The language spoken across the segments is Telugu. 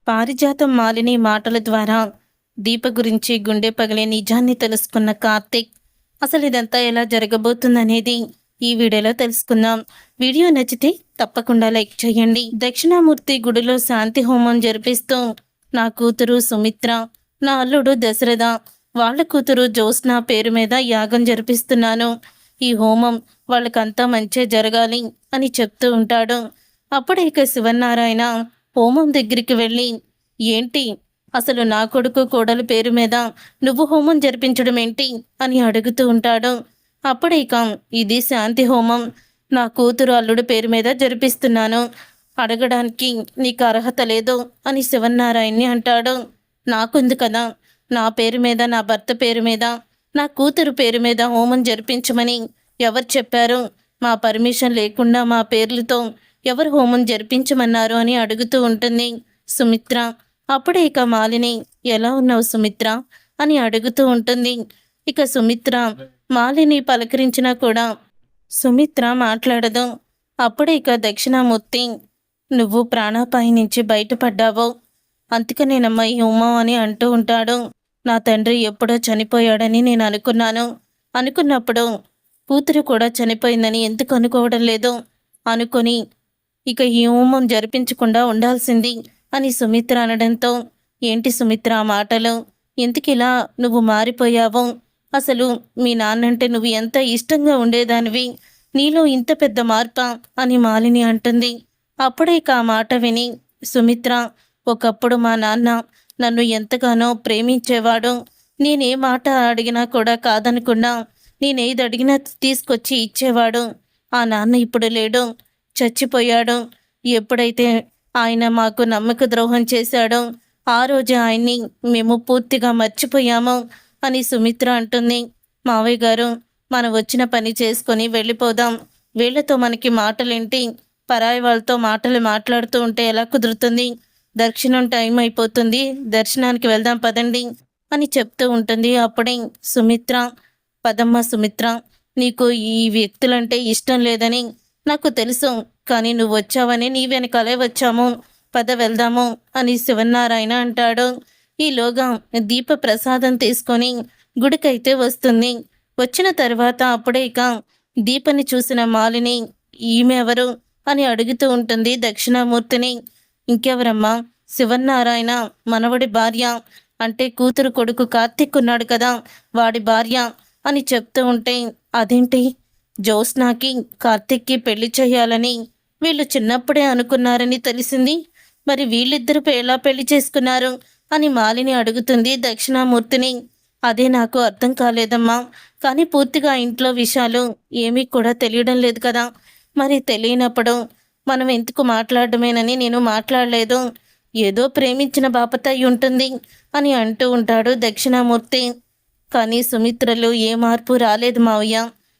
పారిజాతం మాలిని మాటల ద్వారా దీప గురించి గుండె పగిలే నిజాన్ని తెలుసుకున్న కార్తీక్ అసలు ఇదంతా ఎలా జరగబోతుందనేది ఈ వీడియోలో తెలుసుకుందాం. వీడియో నచ్చితే తప్పకుండా లైక్ చేయండి. దక్షిణామూర్తి గుడిలో శాంతి హోమం జరిపిస్తూ నా కూతురు సుమిత్ర, నా అల్లుడు దశరథ, వాళ్ళ కూతురు జ్యోత్స్న పేరు మీద యాగం జరిపిస్తున్నాను. ఈ హోమం వాళ్ళకంతా మంచి జరగాలి అని చెప్తూ ఉంటాడు. అప్పుడే ఇక శివనారాయణ హోమం దగ్గరికి వెళ్ళి, ఏంటి అసలు నా కొడుకు కోడలు పేరు మీద నువ్వు హోమం జరిపించడం ఏంటి అని అడుగుతూ ఉంటాడు. అప్పుడే ఇక ఇది శాంతి హోమం, నా కూతురు అల్లుడు పేరు మీద జరిపిస్తున్నాను, అడగడానికి నీకు అర్హత లేదు అని శివనారాయణని అంటాడు. నాకుంది కదా, నా పేరు మీద, నా భర్త పేరు మీద, నా కూతురు పేరు మీద హోమం జరిపించమని ఎవరు చెప్పారు? మా పర్మిషన్ లేకుండా మా పేర్లతో ఎవరు హోమం జరిపించమన్నారు అని అడుగుతూ ఉంటుంది సుమిత్ర. అప్పుడే ఇక మాలిని, ఎలా ఉన్నావు సుమిత్ర అని అడుగుతూ ఉంటుంది. ఇక సుమిత్ర మాలిని పలకరించినా కూడా సుమిత్ర మాట్లాడదు. అప్పుడే ఇక దక్షిణామూర్తి, నువ్వు ప్రాణాపాయి నుంచి బయటపడ్డావు, అందుకనేనమ్మా ఈ హోమం అని అంటూ ఉంటాడు. నా తండ్రి ఎప్పుడో చనిపోయాడని నేను అనుకున్నప్పుడు కూతురు కూడా చనిపోయిందని ఎందుకు అనుకోవడం లేదు అనుకొని ఇక ఈ హోమం జరిపించకుండా ఉండాల్సింది అని సుమిత్ర అనడంతో, ఏంటి సుమిత్ర మాటలు, ఎందుకిలా నువ్వు మారిపోయావు? అసలు మీ నాన్నంటే నువ్వు ఎంత ఇష్టంగా ఉండేదానివి, నీలో ఇంత పెద్ద మార్పా అని మాలిని అంటుంది. అప్పుడే ఇక ఆ మాట విని సుమిత్ర, ఒకప్పుడు మా నాన్న నన్ను ఎంతగానో ప్రేమించేవాడు, నేనే మాట అడిగినా కూడా కాదనుకున్నా, నేనేది అడిగినా తీసుకొచ్చి ఇచ్చేవాడు. ఆ నాన్న ఇప్పుడు లేడు, చచ్చిపోయాడు. ఎప్పుడైతే ఆయన మాకు నమ్మక ద్రోహం చేశాడో ఆ రోజు ఆయన్ని మేము పూర్తిగా మర్చిపోయాము అని సుమిత్ర అంటుంది. మావయ్య గారు, మనం వచ్చిన పని చేసుకొని వెళ్ళిపోదాం, వీళ్లతో మనకి మాటలేంటి, పరాయి వాళ్ళతో మాటలు మాట్లాడుతూ ఉంటే ఎలా కుదురుతుంది? దర్శనం టైం అయిపోతుంది, దర్శనానికి వెళ్దాం పదండి అని చెప్తూ ఉంటుంది. అప్పుడే సుమిత్ర, పదమ్మ సుమిత్ర, నీకు ఈ వ్యక్తులంటే ఇష్టం లేదని నాకు తెలుసు, కానీ నువ్వు వచ్చావని నీ వెనకాలే వచ్చాము, పద వెళ్దాము అని శివనారాయణ అంటాడు. ఈలోగా దీప ప్రసాదం తీసుకొని గుడికైతే వస్తుంది. వచ్చిన తర్వాత అప్పుడే ఇక దీపని చూసిన మాలిని, ఈమె ఎవరు అని అడుగుతూ ఉంటుంది దక్షిణామూర్తిని. ఇంకెవరమ్మా, శివనారాయణ మనవడి భార్య, అంటే కూతురు కొడుకు కార్తీక్ ఉన్నాడు కదా, వాడి భార్య అని చెప్తూ ఉంటే, అదేంటి, జ్యోత్స్నాకి కార్తీక్కి పెళ్లి చేయాలని వీళ్ళు చిన్నప్పుడే అనుకున్నారని తెలిసింది, మరి వీళ్ళిద్దరూ ఎలా పెళ్లి చేసుకున్నారు అని మాలిని అడుగుతుంది దక్షిణామూర్తిని. అదే నాకు అర్థం కాలేదమ్మా, కానీ పూర్తిగా ఇంట్లో విషయాలు ఏమీ కూడా తెలియడం లేదు కదా, మరి తెలియనప్పుడు మనం ఎందుకు మాట్లాడమేనని నేను మాట్లాడలేదు, ఏదో ప్రేమించిన బాపత అయి ఉంటుంది అని అంటూ ఉంటాడు దక్షిణామూర్తి. కానీ సుమిత్రలో ఏ మార్పు రాలేదు మావయ్య,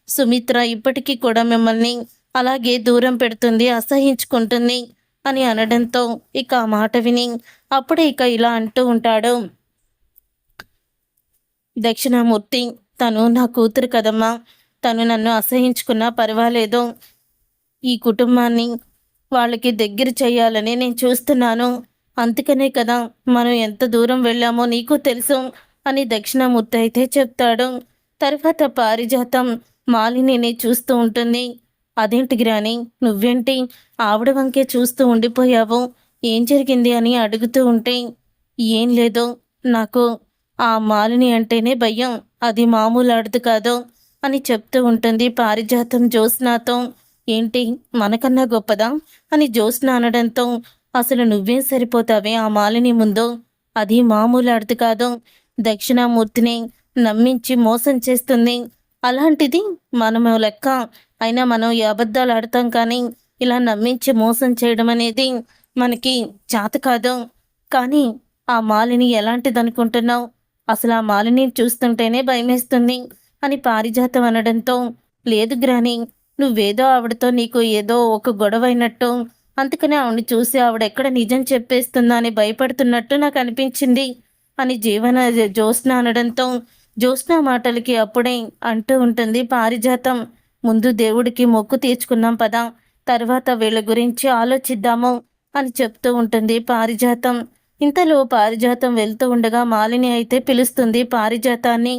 సుమిత్ర ఇప్పటికీ కూడా మిమ్మల్ని అలాగే దూరం పెడుతుంది, అసహించుకుంటుంది అని అనడంతో ఇక ఆ మాట విని అప్పుడే ఇక ఇలా అంటూ ఉంటాడు దక్షిణామూర్తి, తను నా కూతురు కదమ్మా, తను నన్ను అసహించుకున్నా పర్వాలేదు, ఈ కుటుంబాన్ని వాళ్ళకి దగ్గర చేయాలని నేను చూస్తున్నాను, అందుకనే కదా మనం ఎంత దూరం వెళ్ళామో నీకు తెలుసు అని దక్షిణామూర్తి అయితే చెప్తాడు. తర్వాత పారిజాతం మాలినిని చూస్తూ ఉంటుంది. అదేంటి గ్రాని, నువ్వేంటి ఆవిడ వంకే చూస్తూ ఉండిపోయావు, ఏం జరిగింది అని అడుగుతూ ఉంటే, ఏం లేదు, నాకు ఆ మాలిని అంటేనే భయం, అది మామూలు ఆడదు కాదు అని చెప్తూ ఉంటుంది పారిజాతం జ్యోత్స్నాతో. ఏంటి మనకన్నా గొప్పదా అని జ్యోత్స్న అనడంతో, అసలు నువ్వేం సరిపోతావే ఆ మాలిని ముందు, అది మామూలు ఆడదు కాదు, దక్షిణామూర్తిని నమ్మించి మోసం చేస్తుంది, అలాంటిది మనము లెక్క, అయినా మనం ఈ అబద్ధాలు ఆడతాం, కానీ ఇలా నమ్మించి మోసం చేయడం అనేది మనకి చేత కాదు. కానీ ఆ మాలిని ఎలాంటిది అనుకుంటున్నావు, అసలు ఆ మాలిని చూస్తుంటేనే భయమేస్తుంది అని పారిజాతం అనడంతో, లేదు గ్రాని, నువ్వేదో ఆవిడతో నీకు ఏదో ఒక గొడవ అయినట్టు, అందుకనే ఆవిడని చూసి ఆవిడెక్కడ నిజం చెప్పేస్తుందా అని భయపడుతున్నట్టు నాకు అనిపించింది అని జ్యోత్స్న అనడంతో, జ్యోత్స్న మాటలకి అప్పుడే అంటూ ఉంటుంది పారిజాతం, ముందు దేవుడికి మొక్కు తీర్చుకున్నాం పదా, తర్వాత వీళ్ళ గురించి ఆలోచిద్దాము అని చెప్తూ ఉంటుంది పారిజాతం. ఇంతలో పారిజాతం వెళ్తూ ఉండగా మాలిని అయితే పిలుస్తుంది పారిజాతాన్ని.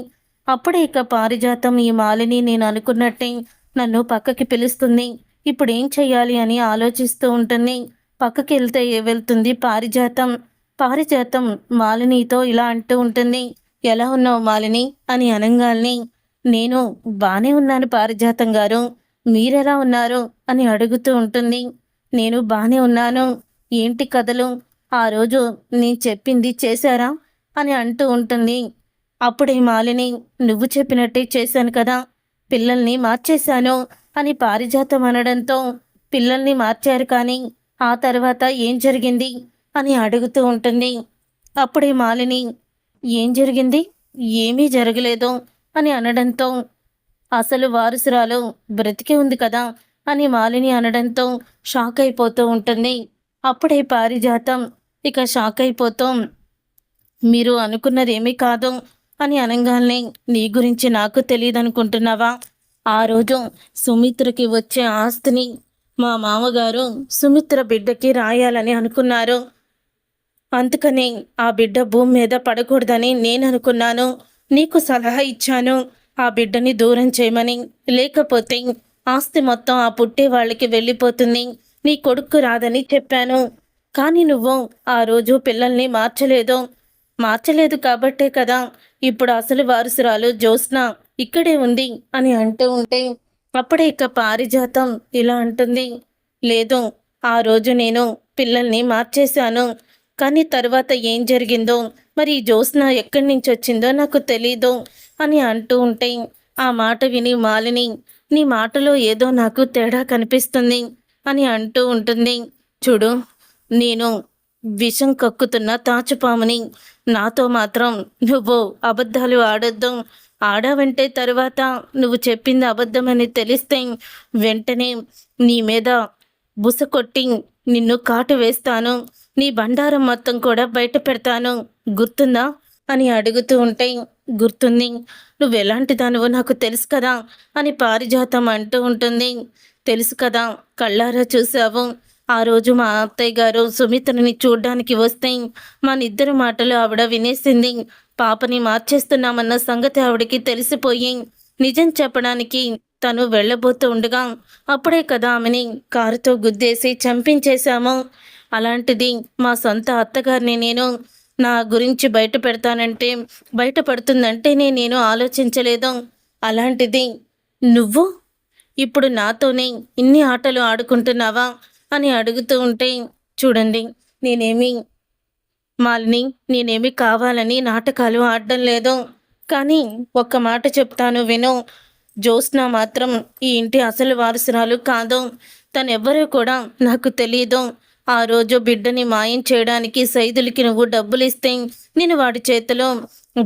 అప్పుడే ఇక పారిజాతం ఈ మాలిని నేను అనుకున్నట్టే నన్ను పక్కకి పిలుస్తుంది. ఇప్పుడేం చెయ్యాలి అని ఆలోచిస్తూ ఉంటుంది. పక్కకి వెళ్తుంది పారిజాతం. పారిజాతం మాలినితో ఇలా అంటూ ఉంటుంది. ఎలా ఉన్నావు మాలిని అని అనంగాల్ని, నేను బానే ఉన్నాను పారిజాతం గారు, మీరెలా ఉన్నారు అని అడుగుతూ ఉంటుంది. నేను బానే ఉన్నాను. ఏంటి కథలు, ఆ రోజు నేను చెప్పింది చేశారా అని అంటూ ఉంటుంది. అప్పుడే మాలిని, నువ్వు చెప్పినట్టే చేశాను కదా, పిల్లల్ని మార్చేశాను అని పారిజాతం అనడంతో, పిల్లల్ని మార్చారు కానీ ఆ తర్వాత ఏం జరిగింది అని అడుగుతూ ఉంటుంది. అప్పుడే మాలిని, ఏం జరిగింది, ఏమీ జరగలేదు అని అనడంతో, అసలు వారసురాలు బ్రతికే ఉంది కదా అని మాలిని అనడంతో షాక్ అయిపోతూ ఉంటుంది. అప్పుడే పారిజాతం ఇక షాక్ అయిపోతూ, మీరు అనుకున్నదేమీ కాదు అని అనగానే, నీ గురించి నాకు తెలియదనుకుంటున్నావా, ఆ రోజు సుమిత్రకి వచ్చే ఆస్తిని మా మామగారు సుమిత్ర బిడ్డకి రాయాలని అనుకున్నారు. అందుకని ఆ బిడ్డ భూమి మీద పడకూడదని నేను అనుకున్నాను. నీకు సలహా ఇచ్చాను ఆ బిడ్డని దూరం చేయమని. లేకపోతే ఆస్తి మొత్తం ఆ పుట్టే వాళ్ళకి వెళ్ళిపోతుంది, నీ కొడుకు రాదని చెప్పాను. కానీ నువ్వు ఆ రోజు పిల్లల్ని మార్చలేదు కాబట్టే కదా ఇప్పుడు అసలు వారసురాలు జ్యోత్స్న ఇక్కడే ఉంది అని అంటూ ఉంటే, అప్పుడే ఇక పారిజాతం ఇలా అంటుంది. లేదు, ఆ రోజు నేను పిల్లల్ని మార్చేశాను. కానీ తర్వాత ఏం జరిగిందో, మరి జ్యోత్స్న ఎక్కడి నుంచి వచ్చిందో నాకు తెలీదు అని అంటూ ఉంటే, ఆ మాట విని మాలిని, నీ మాటలో ఏదో నాకు తేడా కనిపిస్తుంది అని అంటూ ఉంటుంది. చూడు, నేను విషం కక్కుతున్న తాచుపాముని, నాతో మాత్రం నువ్వు అబద్ధాలు ఆడొద్దు. ఆడావంటే తరువాత నువ్వు చెప్పింది అబద్ధమని తెలిస్తే వెంటనే నీ మీద బుస కొట్టి నిన్ను కాటు వేస్తాను, నీ బండారం మొత్తం కూడా బయట పెడతాను, గుర్తుందా అని అడుగుతూ ఉంటే, గుర్తుంది, నువ్వెలాంటి దానివో నాకు తెలుసు కదా అని పారిజాతం అంటూ ఉంటుంది. తెలుసు కదా, కళ్ళారా చూసావు. ఆ రోజు మా అత్తయ్య గారు సుమిత్రని చూడ్డానికి వస్తే మనిద్దరి మాటలు ఆవిడ వినేసింది. పాపని మార్చేస్తున్నామన్న సంగతి ఆవిడకి తెలిసిపోయి నిజం చెప్పడానికి తను వెళ్ళబోతూ ఉండగా అప్పుడే కదా ఆమెని కారుతో గుద్దేసి చంపించేశాము. అలాంటిది మా సొంత అత్తగారిని నేను నా గురించి బయటపడుతుందంటేనే నేను ఆలోచించలేదు. అలాంటిది నువ్వు ఇప్పుడు నాతోనే ఇన్ని ఆటలు ఆడుకుంటున్నావా అని అడుగుతూ ఉంటే, చూడండి, నేనేమి మాలిని, నేనేమి కావాలని నాటకాలు ఆడడం లేదు. కానీ ఒక్క మాట చెప్తాను విను. జ్యోత్స్న మాత్రం ఈ ఇంటి అసలు వారసురాలు కాదు. తనెవ్వరూ కూడా నాకు తెలియదు. ఆ రోజు బిడ్డని మాయం చేయడానికి సైదులకి నువ్వు డబ్బులిస్తే నేను వాడి చేతిలో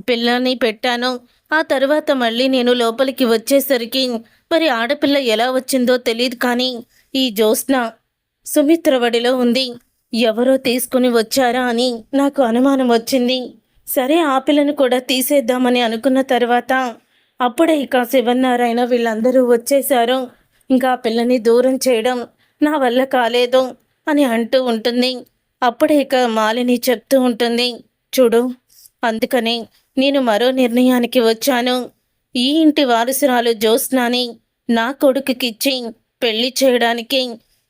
పిల్లని పెట్టాను. ఆ తర్వాత మళ్ళీ నేను లోపలికి వచ్చేసరికి మరి ఆడపిల్ల ఎలా వచ్చిందో తెలియదు, కానీ ఈ జ్యోత్స్న సుమిత్ర వడిలో ఉంది. ఎవరో తీసుకుని వచ్చారా అని నాకు అనుమానం వచ్చింది. సరే, ఆ పిల్లను కూడా తీసేద్దామని అనుకున్న తర్వాత అప్పుడే ఇక శివనారాయణ వీళ్ళందరూ వచ్చేశారు. ఇంకా ఆ పిల్లని దూరం చేయడం నా వల్ల కాలేదు అని అంటూ ఉంటుంది. అప్పుడే ఇక మాలిని చెప్తూ ఉంటుంది, చూడు, అందుకనే నేను మరో నిర్ణయానికి వచ్చాను. ఈ ఇంటి వారసురాలు జ్యోత్స్నాని నా కొడుకుకిచ్చి పెళ్లి చేయడానికి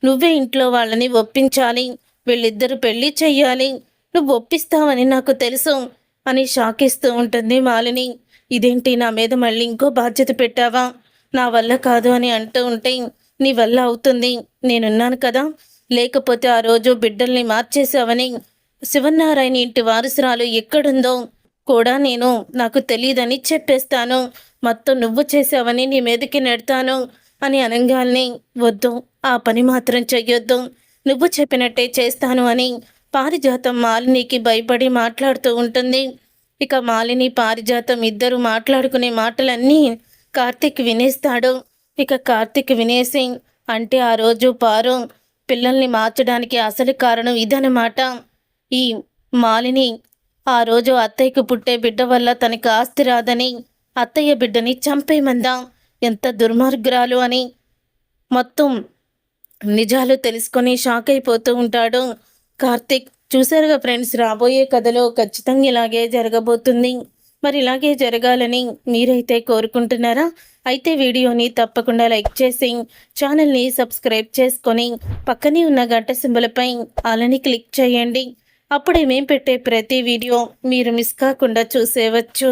నువ్వే ఇంట్లో వాళ్ళని ఒప్పించాలి. వీళ్ళిద్దరూ పెళ్లి చెయ్యాలి. నువ్వు ఒప్పిస్తావని నాకు తెలుసు అని షాకిస్తూ ఉంటుంది మాలిని. ఇదేంటి, నా మీద మళ్ళీ ఇంకో బాధ్యత పెట్టావా? నా వల్ల కాదు అని అంటూ ఉంటే, నీ వల్ల అవుతుంది, నేనున్నాను కదా. లేకపోతే ఆ రోజు బిడ్డల్ని మార్చేశావని శివనారాయణ ఇంటి వారసురాలు ఎక్కడుందో కూడా నాకు తెలియదని చెప్పేస్తాను. మొత్తం నువ్వు చేసావని నీ మీదకి నెడతాను అని అనగానే, వద్దు, ఆ పని మాత్రం చెయ్యొద్దు, నువ్వు చెప్పినట్టే చేస్తాను అని పారిజాతం మాలినికి భయపడి మాట్లాడుతూ ఉంటుంది. ఇక మాలిని పారిజాతం ఇద్దరు మాట్లాడుకునే మాటలన్నీ కార్తీక్ వినేస్తాడు. ఇక కార్తీక్ వినేసి, అంటే ఆ రోజు పారు పిల్లల్ని మార్చడానికి అసలు కారణం ఇదన్నమాట. ఈ మాలిని ఆ రోజు అత్తయ్యకు పుట్టే బిడ్డ వల్ల తనకి ఆస్తి రాదని అత్తయ్య బిడ్డని చంపేమందా, ఎంత దుర్మార్గురాలు అని మొత్తం నిజాలు తెలుసుకొని షాక్ అయిపోతూ ఉంటాడు కార్తీక్. చూసారుగా ఫ్రెండ్స్, రాబోయే కథలో ఖచ్చితంగా ఇలాగే జరగబోతుంది. మరి ఇలాగే జరగాలని మీరైతే కోరుకుంటున్నారా? అయితే వీడియోని తప్పకుండా లైక్ చేసి ఛానల్ని సబ్స్క్రైబ్ చేసుకొని పక్కనే ఉన్న గంట సింబలపై ఆలని క్లిక్ చేయండి. అప్పుడే మేము పెట్టే ప్రతి వీడియో మీరు మిస్ కాకుండా చూసేవచ్చు.